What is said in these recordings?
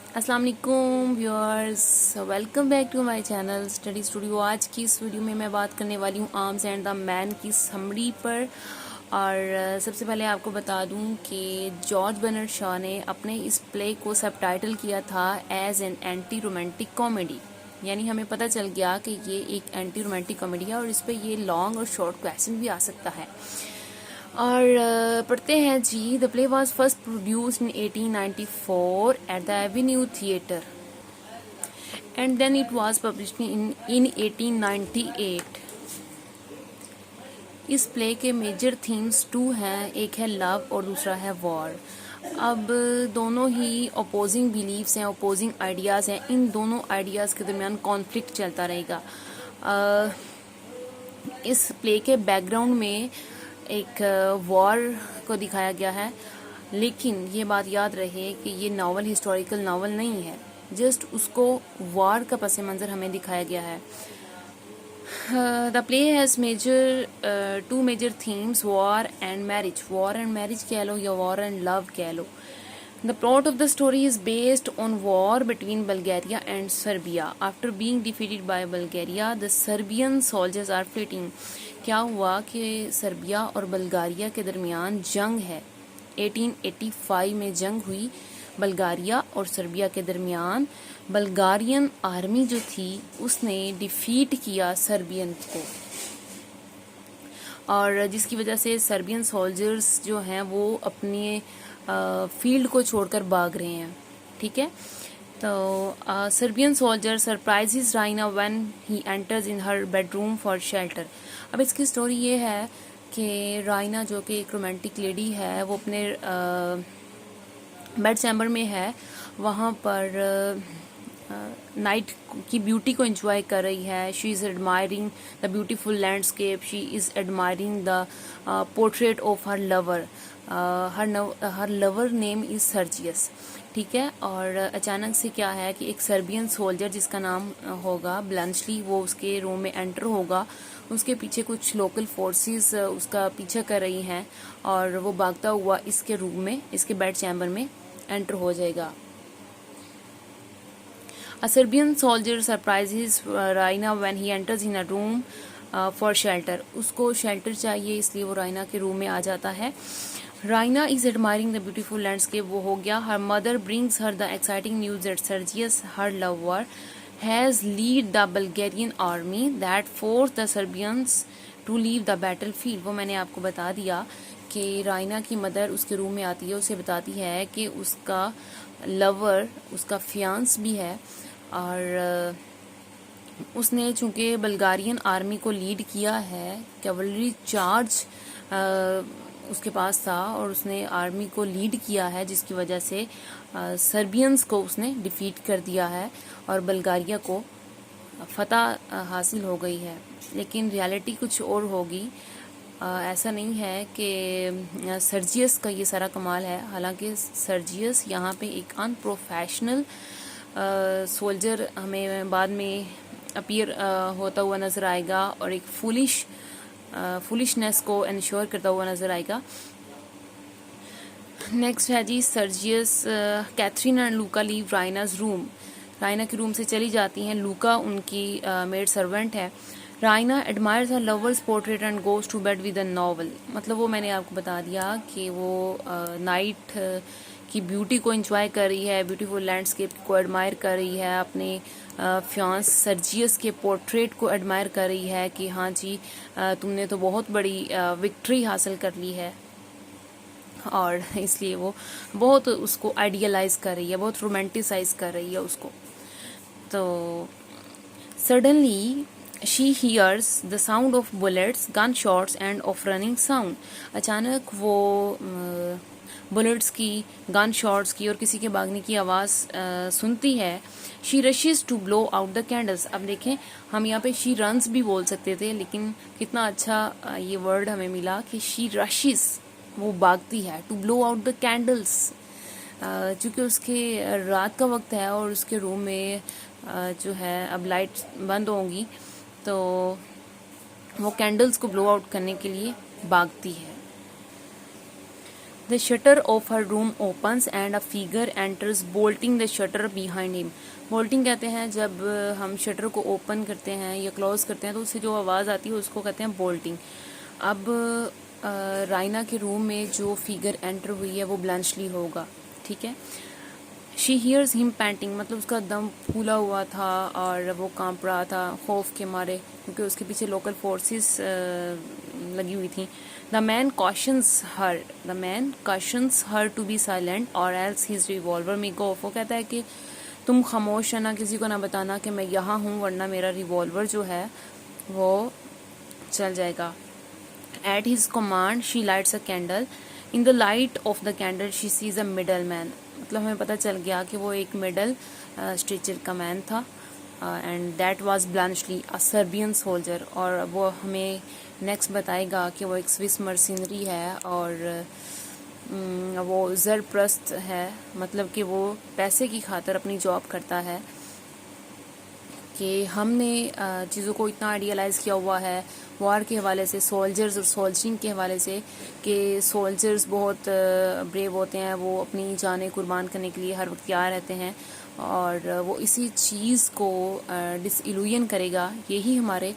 अस्सलाम वालेकुम viewers, welcome back to my channel study studio. आज की इस वीडियो में मैं बात करने वाली हूँ आर्म्स एंड द मैन की समरी पर। और सबसे पहले आपको बता दूं कि जॉर्ज बर्नार्ड शॉ ने अपने इस प्ले को सबटाइटल किया था as an anti romantic comedy. यानी हमें पता चल गया कि ये एक एंटी रोमांटिक कॉमेडी है और इस पर ये लॉन्ग और शॉर्ट क्वेश्चन भी आ सकता है। और पढ़ते हैं जी। The play was first produced in 1894 at the avenue theatre and then it was published in 1898। इस प्ले के मेजर थीम्स टू हैं, एक है लव और दूसरा है वॉर। अब दोनों ही अपोजिंग बिलीव्स हैं, अपोजिंग आइडियाज़ हैं। इन दोनों आइडियाज़ के दरमियान कॉन्फ्लिक्ट चलता रहेगा। इस प्ले के बैकग्राउंड में एक वॉर को दिखाया गया है, लेकिन ये बात याद रहे कि ये नावल हिस्टोरिकल नावल नहीं है, जस्ट उसको वॉर का पस मंज़र हमें दिखाया गया है। The play has two major themes, war and marriage. War and marriage कह लो या वॉर एंड लव कह लो। The plot of the story is based on war between Bulgaria and Serbia. After being defeated by Bulgaria, the Serbian soldiers are fleeing. क्या हुआ कि Serbia और बल्गारिया के दरमियान जंग है। 1885 में जंग हुई बल्गारिया और सर्बिया के दरमियान। बल्गारियन आर्मी जो थी उसने डिफीट किया सर्बियन को, और जिसकी वजह से सर्बियन सोल्जर्स जो हैं वो अपने फील्ड को छोड़कर भाग रहे हैं। ठीक है, तो Serbian soldier surprises राइना when he enters in her bedroom for shelter. अब इसकी स्टोरी ये है कि राइना जो कि एक रोमांटिक लेडी है, वो अपने बेड चैम्बर में है, वहाँ पर नाइट की ब्यूटी को एंजॉय कर रही है। She is admiring the beautiful landscape, she is admiring the portrait of her lover. Her lover name is Sergius. ठीक है, और अचानक से क्या है कि एक सर्बियन सोल्जर जिसका नाम होगा ब्लंचली, वो उसके रूम में एंटर होगा। उसके पीछे कुछ लोकल फोर्सेस उसका पीछा कर रही हैं और वो भागता हुआ इसके रूम में, इसके बेड चैम्बर में एंटर हो जाएगा। A Serbian soldier surprises Raina when he enters in a room for shelter. उसको शेल्टर चाहिए, इसलिए वो राइना के रूम में आ जाता है। Raina is admiring the beautiful landscape, वो हो गया। Her mother brings her the exciting news that Sergius, her lover, has lead the Bulgarian army that force the Serbians to leave the battlefield. वो मैंने आपको बता दिया कि राइना की मदर उसके रूम में आती है, उसे बताती है कि उसका लवर, उसका फियांस भी है, और उसने चूंकि बल्गारियन आर्मी को लीड किया है, कैवलरी चार्ज उसके पास था और उसने आर्मी को लीड किया है, जिसकी वजह से सर्बियंस को उसने डिफीट कर दिया है और बल्गारिया को फतह हासिल हो गई है। लेकिन रियलिटी कुछ और होगी। ऐसा नहीं है कि सर्जियस का ये सारा कमाल है। हालांकि सर्जियस यहाँ पे एक अनप्रोफेशनल सोल्जर हमें बाद में अपीयर होता हुआ नज़र आएगा और एक फुलिशनेस को इंश्योर करता हुआ नज़र आएगा। नेक्स्ट है जी Sergius. Catherine and Luka leave राइनाज room. राइना के रूम से चली जाती हैं। लूका उनकी मेड सर्वेंट है। Raina admires her lovers portrait and goes to bed with a novel. मतलब वो मैंने आपको बता दिया कि वो नाइट की ब्यूटी को एंजॉय कर रही है, ब्यूटीफुल लैंडस्केप को एडमायर कर रही है, अपने फियांस सर्जियस के पोर्ट्रेट को एडमायर कर रही है कि हाँ जी तुमने तो बहुत बड़ी विक्ट्री हासिल कर ली है, और इसलिए वो बहुत उसको आइडियलाइज कर रही है, बहुत रोमांटिसाइज कर रही है उसको। तो suddenly she hears the sound of bullets, gun shots and of running sound. अचानक वो बुलेट्स की, गन शॉट्स की और किसी के भागने की आवाज़ सुनती है। She rushes to blow out the candles. अब देखें, हम यहाँ पे शी रन्स भी बोल सकते थे, लेकिन कितना अच्छा ये वर्ड हमें मिला कि शी रशीज, वो भागती है। To blow out the candles, चूँकि उसके रात का वक्त है और उसके रूम में जो है अब लाइट बंद होंगी, तो वो कैंडल्स को ब्लो आउट करने के लिए भागती है। The shutter of her room opens and a figure enters, bolting the shutter behind him. Bolting कहते हैं जब हम शटर को ओपन करते हैं या क्लोज करते हैं तो उससे जो आवाज़ आती है उसको कहते हैं बोल्टिंग। अब राइना के रूम में जो फिगर एंटर हुई है वो ब्लैंचली होगा, ठीक है। शी हियर्स हिम पैंटिंग, मतलब उसका दम फूला हुआ था और वो कांप रहा था खौफ के मारे, क्योंकि उसके पीछे लोकल फोर्सेस लगी हुई थी। The man cautions her to be silent और else his revolver may go off. वो कहता है कि तुम खामोश है ना, किसी को ना बताना कि मैं यहाँ हूँ, वरना मेरा रिवॉल्वर जो है वो चल जाएगा। At his command, she lights a candle. In the light of the candle, she sees a middleman. मतलब हमें पता चल गया कि वो एक मिडल स्ट्रेचर का मैन था, and that was Bluntschli a Serbian soldier. और वो हमें नेक्स्ट बताएगा कि वो एक स्विस मर्सिनरी है और वो ज़रप्रस्त है, मतलब कि वो पैसे की खातिर अपनी जॉब करता है। कि हमने चीज़ों को इतना आइडियलाइज़ किया हुआ है वॉर के हवाले से, सोल्जर्स और सोल्जरिंग के हवाले से, कि सोल्जर्स बहुत ब्रेव होते हैं, वो अपनी जानें कुर्बान करने के लिए हर वक्त तैयार रहते हैं, और वो इसी चीज़ को डिसइल्यूजन करेगा। यही हमारे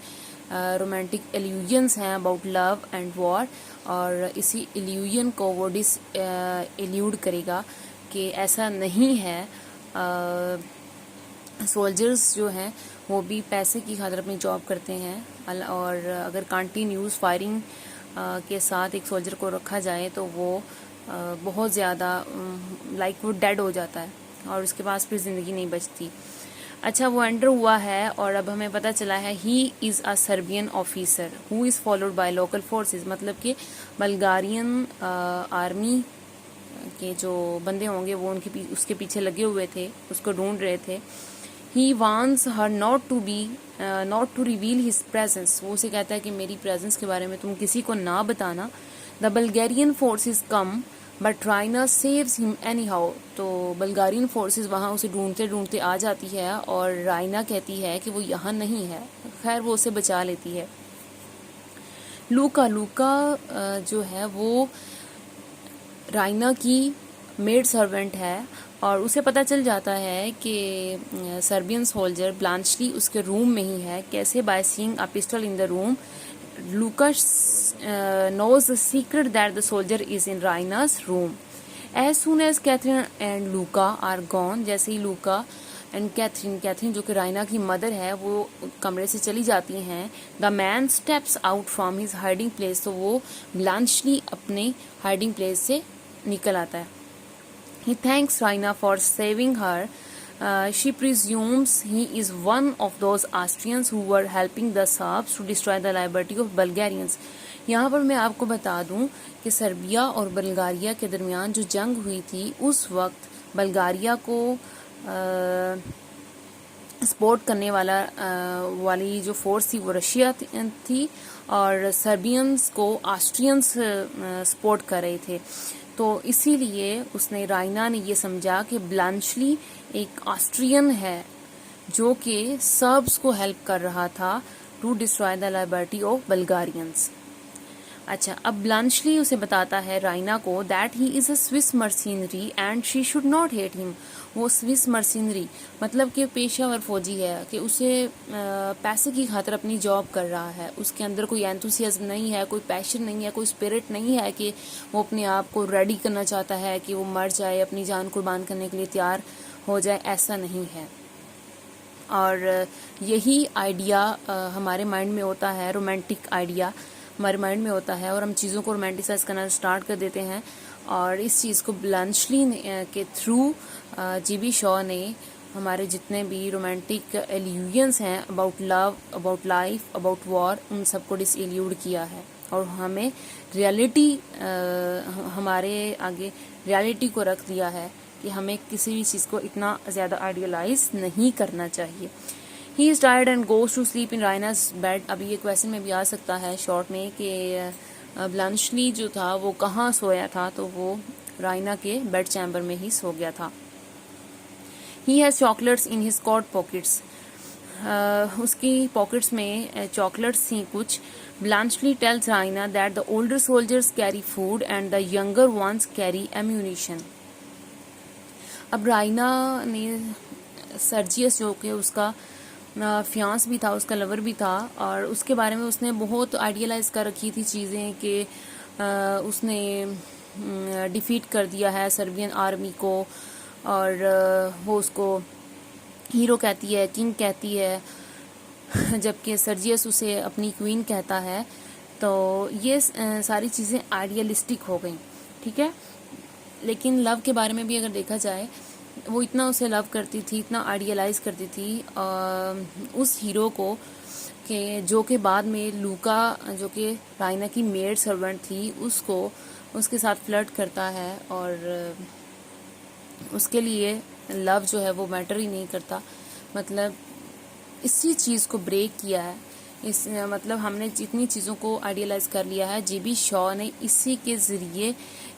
रोमांटिक इल्यूजन्स हैं अबाउट लव एंड वॉर, और इसी इल्यूजन को वो इल्यूड करेगा कि ऐसा नहीं है। सोल्जर्स जो हैं वो भी पैसे की खातिर अपनी जॉब करते हैं, और अगर कंटिन्यूस फायरिंग के साथ एक सोल्जर को रखा जाए तो वो बहुत ज़्यादा लाइक वो डेड हो जाता है और उसके पास फिर ज़िंदगी नहीं बचती। अच्छा, वो एंटर हुआ है और अब हमें पता चला है ही is a Serbian officer who is followed by local forces, मतलब कि बल्गारियन आर्मी के जो बंदे होंगे वो उसके पीछे लगे हुए थे, उसको ढूंढ रहे थे। He wants her not to reveal his presence. वो उसे कहता है कि मेरी प्रेजेंस के बारे में तुम किसी को ना बताना। The Bulgarian forces come, but Raina saves him anyhow. तो बल्गारियन फोर्सेस वहाँ उसे ढूंढते ढूंढते आ जाती है और राइना कहती है कि वो यहाँ नहीं है, खैर वो उसे बचा लेती है। लूका जो है वो राइना की मेड सर्वेंट है और उसे पता चल जाता है कि सर्बियन सोल्जर ब्लांचली उसके रूम में ही है। कैसे? By seeing a pistol in the room, Luka knows the secret that the soldier is in Raina's room. As soon as Catherine and Luca are gone, जैसे ही लूका एंड कैथरीन जो कि राइना की mother है वो कमरे से चली जाती हैं, the man steps out from his hiding place, तो वो ब्लांचली अपने हाइडिंग प्लेस से निकल आता है। He thanks Raina for saving her. She presumes he is one of those Austrians who were helping the Serbs to destroy the liberty of Bulgarians. यहाँ पर मैं आपको बता दूं कि सर्बिया और बल्गारिया के दरमियान जो जंग हुई थी उस वक्त बल्गारिया को सपोर्ट करने वाली जो फोर्स थी वो रशिया थी और सर्बियंस को ऑस्ट्रियंस सपोर्ट कर रहे थे। तो इसीलिए उसने राइना ने ये समझा कि ब्लांचली एक ऑस्ट्रियन है जो कि सर्ब्स को हेल्प कर रहा था to destroy the liberty of Bulgarians. अच्छा, अब ब्लांचली उसे बताता है राइना को that he is a Swiss mercenary and she should not hate him. वो स्विस मर्सिनरी मतलब कि पेशावर फौजी है कि उसे पैसे की खातिर अपनी जॉब कर रहा है, उसके अंदर कोई एंथुसियाज्म नहीं है, कोई पैशन नहीं है, कोई स्पिरिट नहीं है कि वो अपने आप को रेडी करना चाहता है कि वो मर जाए, अपनी जान कुर्बान करने के लिए तैयार हो जाए, ऐसा नहीं है। और यही आइडिया हमारे माइंड में होता है, रोमांटिक आइडिया हमारे माइंड में होता है और हम चीज़ों को रोमांटिसाइज करना स्टार्ट कर देते हैं। और इस चीज़ को ब्लांचली के थ्रू जीबी शॉ ने हमारे जितने भी रोमांटिक एल्यूजन्स हैं about love, about life, about war, उन सबको डिसइल्यूड किया है और हमें रियलिटी हमारे आगे रियलिटी को रख दिया है कि हमें किसी भी चीज़ को इतना ज़्यादा आइडियलाइज नहीं करना चाहिए। He is tired and goes to sleep in Raina's bed. अभी ये क्वेश्चन में भी आ सकता है शॉर्ट में कि ब्लांचली जो था वो कहाँ सोया था, तो वो राइना के बेड चैम्बर में ही सो गया था। He has chocolates in his coat pockets. उसकी पॉकेट्स में चॉकलेट्स थी कुछ. Bluntschli tells Raina that the older soldiers carry food and the younger ones carry ammunition. अब राइना ने सर्जियस जो कि उसका फियांस भी था, उसका लवर भी था, और उसके बारे में उसने बहुत आइडियलाइज कर रखी थी चीज़ें कि उसने डिफीट कर दिया है सर्बियन आर्मी को, और वो उसको हीरो कहती है, किंग कहती है, जबकि सर्जियस उसे अपनी क्वीन कहता है. तो ये सारी चीज़ें आइडियलिस्टिक हो गई. ठीक है, लेकिन लव के बारे में भी अगर देखा जाए, वो इतना उसे लव करती थी, इतना आइडियलाइज करती थी उस हीरो को, कि जो कि बाद में लूका, जो कि राइना की मेड सर्वेंट थी, उसको उसके साथ फ्लर्ट करता है, और उसके लिए लव जो है वो मैटर ही नहीं करता. मतलब इसी चीज़ को ब्रेक किया है. इस मतलब हमने जितनी चीज़ों को आइडियलाइज कर लिया है, जीबी शॉ ने इसी के ज़रिए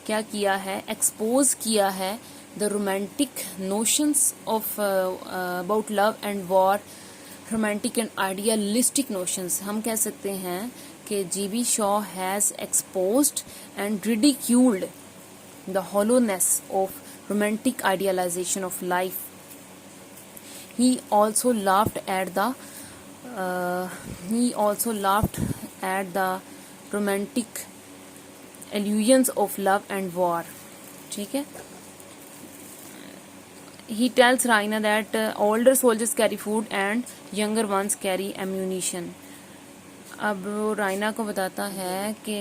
क्या किया है, एक्सपोज किया है the romantic notions of about love and war, romantic and idealistic notions. हम कह सकते हैं कि GB Shaw has exposed and ridiculed the hollowness of romantic idealization of life. He also laughed at the romantic illusions of love and war. ठीक है. He tells Raina that older soldiers carry food and younger ones carry ammunition. अब वो राइना को बताता है कि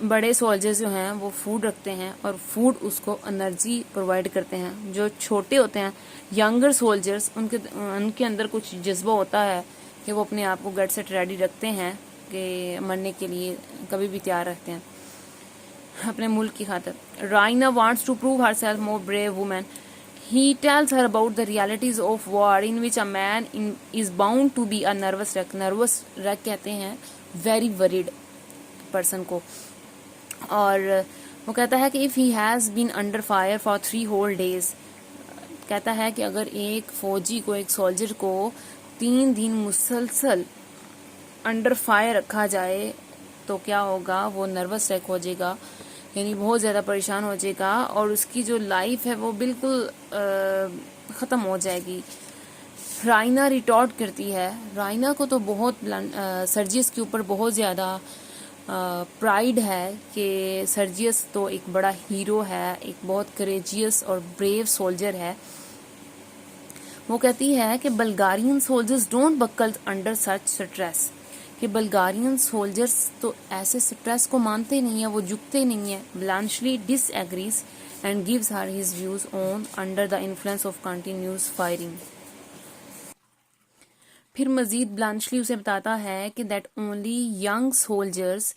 बड़े soldiers जो हैं वो फूड रखते हैं और फूड उसको एनर्जी प्रोवाइड करते हैं. जो छोटे होते हैं, यंगर सोल्जर्स, उनके अंदर कुछ जज्बा होता है कि वो अपने आप को गट सेट रेडी रखते हैं कि मरने के लिए कभी भी तैयार रहते हैं अपने मुल्क की खातिर. Raina wants to prove herself more brave woman. He tells her about the realities of war in which a man is bound to be a nervous wreck. Nervous wreck कहते हैं very worried person को. और वो कहता है कि if he has been under fire for 3 whole days, कहता है कि अगर एक फौजी को, एक सोल्जर को 3 दिन मुसलसल अंडर फायर रखा जाए तो क्या होगा, वो नर्वस रैक हो जाएगा, यानी बहुत ज़्यादा परेशान हो जाएगा, और उसकी जो लाइफ है वो बिल्कुल ख़त्म हो जाएगी. राइना रिटॉर्ट करती है. राइना को तो बहुत सर्जियस के ऊपर बहुत ज़्यादा प्राइड है कि सर्जियस तो एक बड़ा हीरो है, एक बहुत करेजियस और ब्रेव सोल्जर है. वो कहती है कि Bulgarian soldiers don't buckle under such stress, कि बल्गारियन सोल्जर्स तो ऐसे स्ट्रेस को मानते नहीं है, वो झुकते नहीं है. Bluntschli disagrees and gives her his views on under the influence of continuous firing. फिर मजीद ब्लांचली उसे बताता है कि that only young soldiers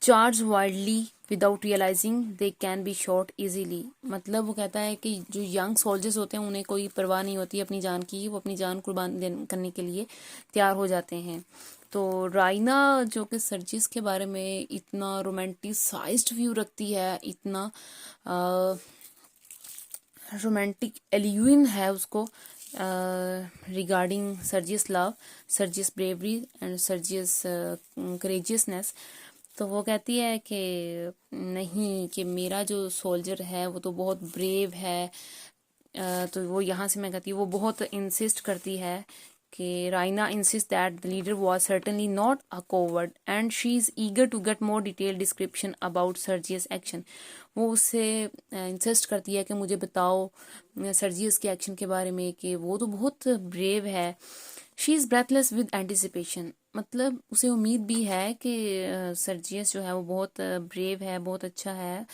charge wildly without realising they can be shot easily. मतलब वो कहता है कि जो यंग सोल्जर्स होते हैं उन्हें कोई परवाह नहीं होती अपनी जान की, वो अपनी जान कुर्बान करने के लिए तैयार हो जाते हैं. तो राइना जो कि सर्जिस के बारे में इतना रोमांटिसाइज्ड व्यू रखती है, इतना रोमांटिक एल्यूइन है उसको regarding Sergius love, Sergius bravery and Sergius courageousness. तो वो कहती है कि नहीं, कि मेरा जो सोल्जर है वो तो बहुत ब्रेव है. तो वो यहाँ से मैं कहती हूँ, वो बहुत इंसिस्ट करती है कि Raina insist that the leader was certainly not a coward and she is eager to get more detail description about Sergius action. वो उससे इंसिस्ट करती है कि मुझे बताओ सर्जियस के एक्शन के बारे में, कि वो तो बहुत ब्रेव है. She is breathless with anticipation. मतलब उसे उम्मीद भी है कि सर्जियस जो है वो बहुत ब्रेव है, बहुत अच्छा है.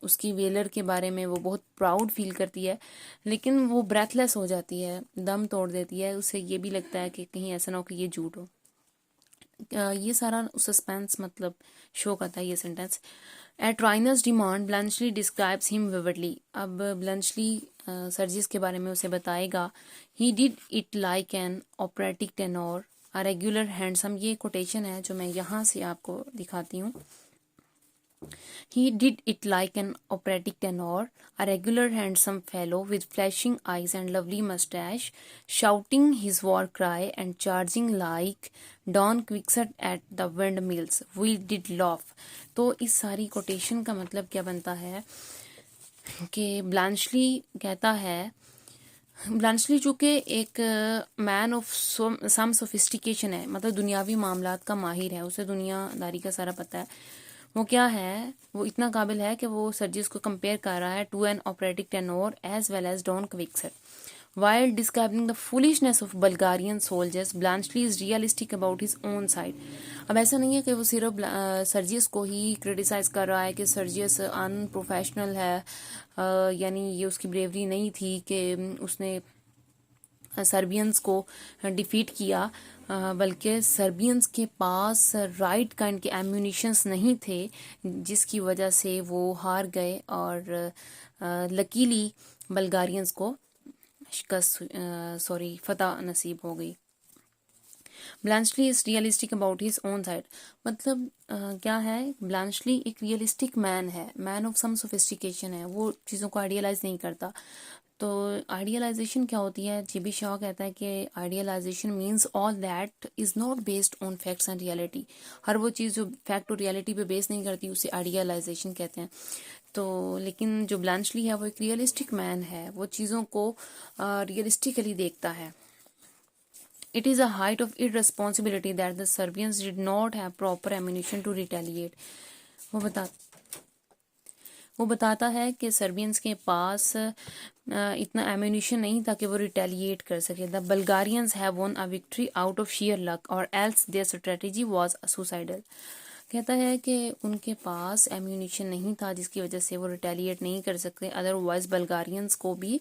उसकी वेलर के बारे में वो बहुत प्राउड फील करती है, लेकिन वो ब्रेथलेस हो जाती है, दम तोड़ देती है. उसे ये भी लगता है कि कहीं ऐसा ना हो कि ये झूठ हो. ये सारा सस्पेंस मतलब शो करता है ये sentence. At Raina's demand Bluntschli describes him vividly. अब ब्लंचली सर्जियस के बारे में उसे बताएगा. He did it like an operatic tenor a regular handsome. ये कोटेशन है जो मैं यहाँ से आपको दिखाती हूँ. He did it like an operatic tenor, a regular handsome fellow with flashing eyes and lovely mustache, shouting his war cry and charging like Don Quixote at the windmills. We did laugh. तो इस सारी quotation का मतलब क्या बनता है कि ब्लांचली कहता है, ब्लांचली चूँकि एक मैन ऑफ सम सोफिस्टिकेशन है, मतलब दुनियावी मामलात का माहिर है, उसे दुनियादारी का सारा पता है, वो क्या है, वो इतना काबिल है कि वो सर्जियस को कंपेयर कर रहा है to an operatic tenor as well as Don Quixote. While describing the foolishness of Bulgarian soldiers, Blanchely is realistic about his own side. अब ऐसा नहीं है कि वो सिर्फ सर्जियस को ही क्रिटिसाइज कर रहा है कि सर्जियस अनप्रोफेशनल है, यानी ये उसकी ब्रेवरी नहीं थी कि उसने सर्बियंस को डिफीट किया, बल्कि सर्बियंस के पास राइट काइंड के एम्यूनिशंस नहीं थे जिसकी वजह से वो हार गए और लकीली बल्गारियंस को फतह नसीब हो गई. Bluntschli is realistic about his own side, मतलब क्या है, ब्लांचली एक रियलिस्टिक मैन है, मैन ऑफ सम सोफिस्टिकेशन है, वो चीज़ों को आइडियलाइज नहीं करता. तो आइडियलाइजेशन क्या होती है, जीबी शाह कहता है कि idealisation means all that is not based on facts and reality. हर वो चीज़ जो फैक्ट और रियलिटी पे बेस नहीं करती उसे आइडियलाइजेशन कहते हैं. तो लेकिन जो ब्लांचली है वो एक रियलिस्टिक मैन है, वो चीज़ों को रियलिस्टिकली देखता है. It is a height of irresponsibility that the Serbians did not have proper ammunition to retaliate. वो बताता है कि सर्बियंस के पास इतना एम्यूनिशन नहीं था कि वो रिटेलिएट कर सके. The Bulgarians have won a victory out of sheer luck or else their strategy was suicidal. कहता है कि उनके पास एम्यूनिशन नहीं था जिसकी वजह से वो रिटेलिएट नहीं कर सकते, अदरवाइज बल्गारियंस को भी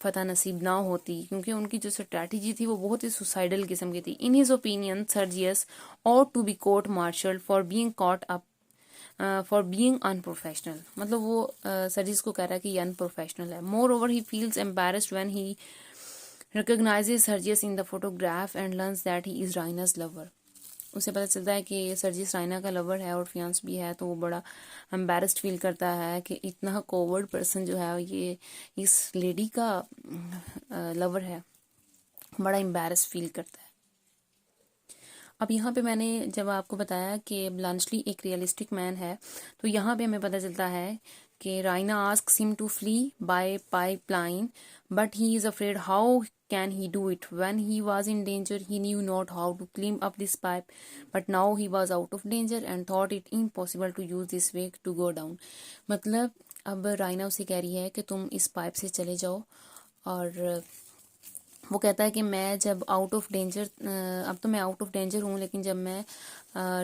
फतह नसीब ना होती, क्योंकि उनकी जो स्ट्रैटेजी थी वो बहुत ही सुसाइडल किस्म की थी. In his opinion Sergius ought to be court martialed for being caught up for being unprofessional, मतलब वो सर्जिस को कह रहा है कि ये अनप्रोफेशनल है. Moreover he feels embarrassed when he recognises Sergius in the photograph and learns that he is Raina's lover. उसे पता चलता है कि सर्जियस राइना का लवर है और फियांस भी है, तो वो बड़ा एम्बेरस्ड फील करता है कि इतना कोवर्ड पर्सन जो है ये इस लेडी का लवर है, बड़ा एम्बेरस्ड फील करता है. अब यहाँ पे मैंने जब आपको बताया कि ब्लांचली एक रियलिस्टिक मैन है, तो यहाँ पे हमें पता चलता है कि Raina asks him to flee by pipeline but he is afraid. How can he do it when he was in danger? He knew not how to climb up this pipe but now he was out of danger and thought it impossible to use this way to go down. मतलब अब राइना उसे कह रही है कि तुम इस pipe से चले जाओ, और वो कहता है कि मैं जब आउट ऑफ डेंजर, अब तो मैं आउट ऑफ डेंजर हूँ, लेकिन जब मैं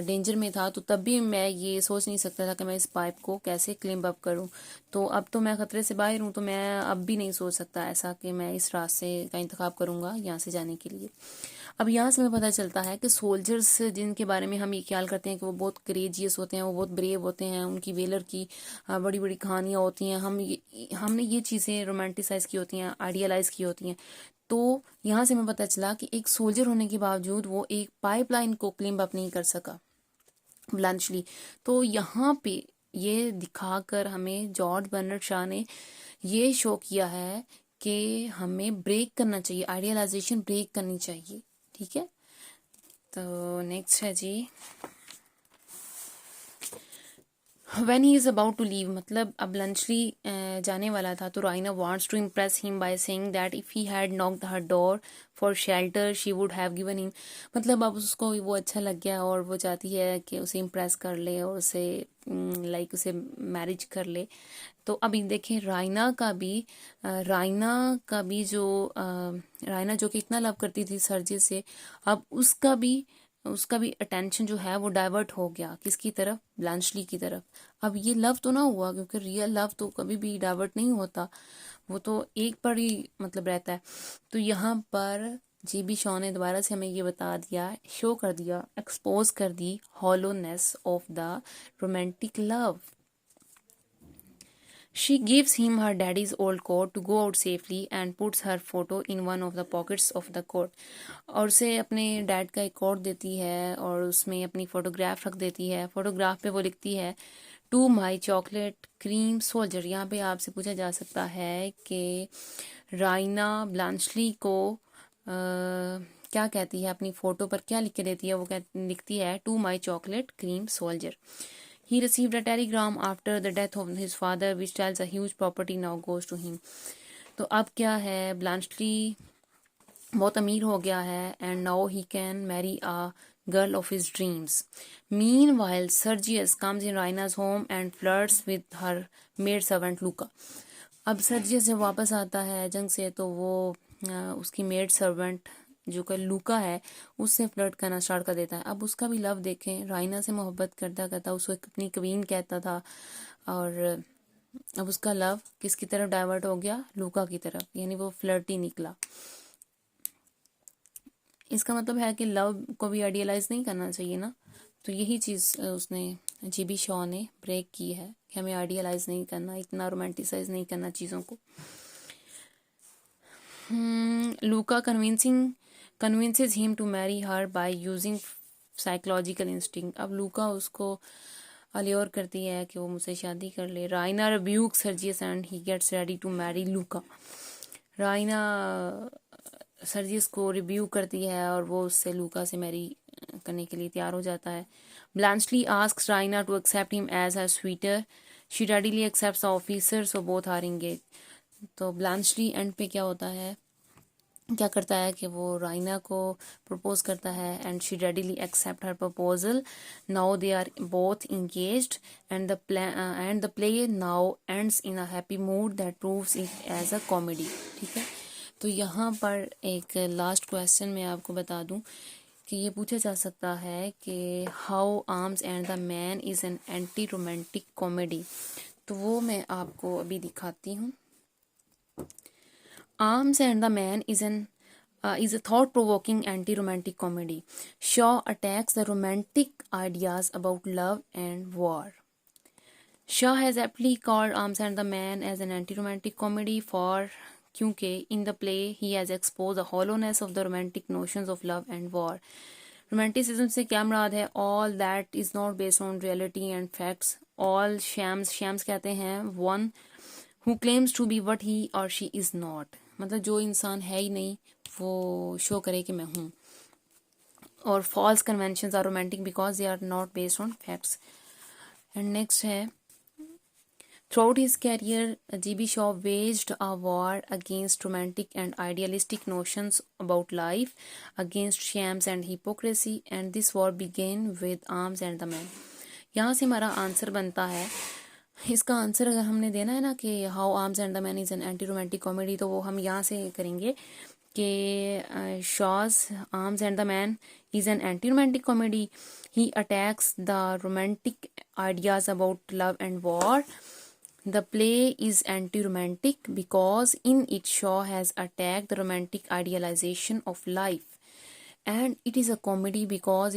डेंजर में था तो तब भी मैं ये सोच नहीं सकता था कि मैं इस पाइप को कैसे क्लीम अप करूँ. तो अब तो मैं ख़तरे से बाहर हूँ, तो मैं अब भी नहीं सोच सकता ऐसा कि मैं इस रास्ते का इंतखाब करूँगा यहाँ से जाने के लिए. अब यहाँ से हमें पता चलता है कि सोल्जर्स जिनके बारे में हम ये ख्याल करते हैं कि वो बहुत करेजियस होते हैं, वो बहुत ब्रेव होते हैं, उनकी वेलर की बड़ी बड़ी कहानियाँ होती हैं, हमने ये चीज़ें रोमांटिसाइज की होती हैं, आइडियलाइज की होती हैं. तो यहाँ से हमें पता चला कि एक सोल्जर होने के बावजूद वो एक पाइपलाइन को क्लीम अप नहीं कर सका, ब्लांचली. तो यहाँ पे ये दिखाकर हमें जॉर्ज बर्नर्ड शॉ ने ये शो किया है कि हमें ब्रेक करना चाहिए, आइडियलाइजेशन ब्रेक करनी चाहिए. ठीक है, तो नेक्स्ट है जी, When he is about to leave, मतलब अब ब्लंचली जाने वाला था, तो राइना wants to impress him by saying that if he had knocked her door for shelter she would have given him. मतलब अब उसको वो अच्छा लग गया और वो चाहती है कि उसे इम्प्रेस कर ले और उसे लाइक उसे मैरिज कर ले. तो अभी देखें राइना का भी जो राइना जो कि इतना लव करती थी सर्जी से, अब उसका भी अटेंशन जो है वो डाइवर्ट हो गया किसकी तरफ, ब्लांचली की तरफ. अब ये लव तो ना हुआ, क्योंकि रियल लव तो कभी भी डाइवर्ट नहीं होता, वो तो एक पर ही मतलब रहता है. तो यहाँ पर जीबी शॉ ने दोबारा से हमें ये बता दिया, शो कर दिया, एक्सपोज कर दी hollowness of the romantic love. She gives him her daddy's old coat to go out safely and puts her photo in one of the pockets of the coat. और उसे अपने डैड का एक coat देती है और उसमें अपनी फ़ोटोग्राफ रख देती है. फ़ोटोग्राफ पे वो लिखती है to my chocolate cream soldier. यहाँ पे आपसे पूछा जा सकता है कि राइना ब्लांचली को क्या कहती है, अपनी फ़ोटो पर क्या लिख के देती है. वो लिखती है to my chocolate cream soldier. He received a telegram after the death of his father which tells a huge property now goes to him. तो अब क्या है, ब्लांचली बहुत अमीर हो गया है and now he can marry a girl of his dreams. Meanwhile, Sergius comes in Raina's home and flirts with her maid servant Luca. अब सर्जियस जब वापस आता है जंग से तो वो उसकी मेड सर्वेंट जो कि लूका है उससे फ्लर्ट करना स्टार्ट कर देता है. अब उसका भी लव देखें, राइना से मोहब्बत करता करता उसको अपनी क्वीन कहता था और अब उसका लव किसकी तरफ डाइवर्ट हो गया, लूका की तरफ, यानी वो फ्लर्ट ही निकला. इसका मतलब है कि लव को भी आइडियलाइज नहीं करना चाहिए ना. तो यही चीज़ उसने जीबी शॉ ने ब्रेक की है कि हमें आइडियलाइज नहीं करना, इतना रोमांटिसाइज नहीं करना चीज़ों को. लूका convinces him to marry her by using psychological instinct. अब लूका उसको अल्योर करती है कि वो मुझसे शादी कर ले. राइना rebukes Sergius and he gets ready to marry Luka. राइना Sergius को रिब्यूक करती है और वो उससे लूका से मैरी करने के लिए तैयार हो जाता है. ब्लांचली asks राइना to accept him as her suitor. She readily accepts the officer, so both are engaged. तो ब्लांचली एंड पे क्या होता है, क्या करता है कि वो राइना को प्रपोज करता है and she readily accept her proposal. Now they are both engaged and the play now ends in a happy mood that proves it as a comedy. ठीक है, तो यहाँ पर एक लास्ट क्वेश्चन मैं आपको बता दूं कि ये पूछा जा सकता है कि how arms and the man is an anti romantic comedy. तो वो मैं आपको अभी दिखाती हूँ. Arms and the Man is a thought-provoking anti-romantic comedy. Shaw attacks the romantic ideas about love and war. Shaw has aptly called Arms and the Man as an anti-romantic comedy for क्योंकि in the play he has exposed the hollowness of the romantic notions of love and war. Romanticism से क्या मुराद है? All that is not based on reality and facts. All shams कहते हैं one who claims to be what he or she is not. मतलब जो इंसान है ही नहीं वो शो करे कि मैं हूँ. और false conventions are romantic because they are not based on facts. And next है throughout his career GB Shaw waged a war against romantic and idealistic notions about life, against shams and hypocrisy, and this war begin with Arms and the Man. यहाँ से हमारा answer बनता है, इसका answer अगर हमने देना है ना कि how arms and the man is an anti romantic comedy, तो वो हम यहाँ से करेंगे कि shows arms and the man is an anti romantic comedy. He attacks the romantic ideas about love and war. The play is anti-romantic because in it Shaw has attacked the romantic idealization of life, and it is a comedy because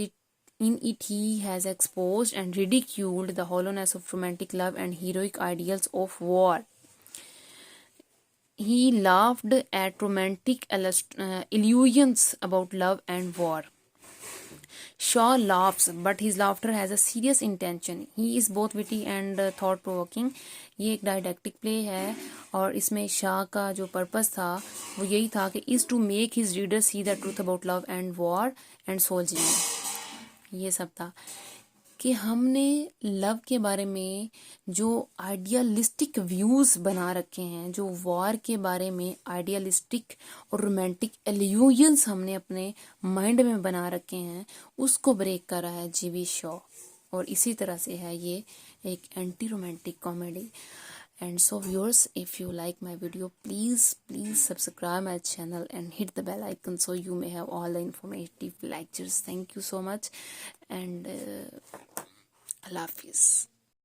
in it he has exposed and ridiculed the hollowness of romantic love and heroic ideals of war. He laughed at romantic illusions about love and war. Shaw laughs, but his laughter has a serious intention. He is both witty and thought-provoking. ये एक डायडेक्टिक play है और इसमें शाह का जो purpose था वो यही था कि is to make his reader see the truth about love and war and soldiering. ये सब था कि हमने लव के बारे में जो आइडियलिस्टिक व्यूज़ बना रखे हैं, जो वॉर के बारे में आइडियलिस्टिक और रोमांटिक इल्यूजन्स हमने अपने माइंड में बना रखे हैं, उसको ब्रेक कर रहा है जीबी शॉ. और इसी तरह से है ये एक anti romantic comedy. And so viewers, if you like my video, please subscribe my channel and hit the bell icon so you may have all the informative lectures. Thank you so much and Allah Hafiz.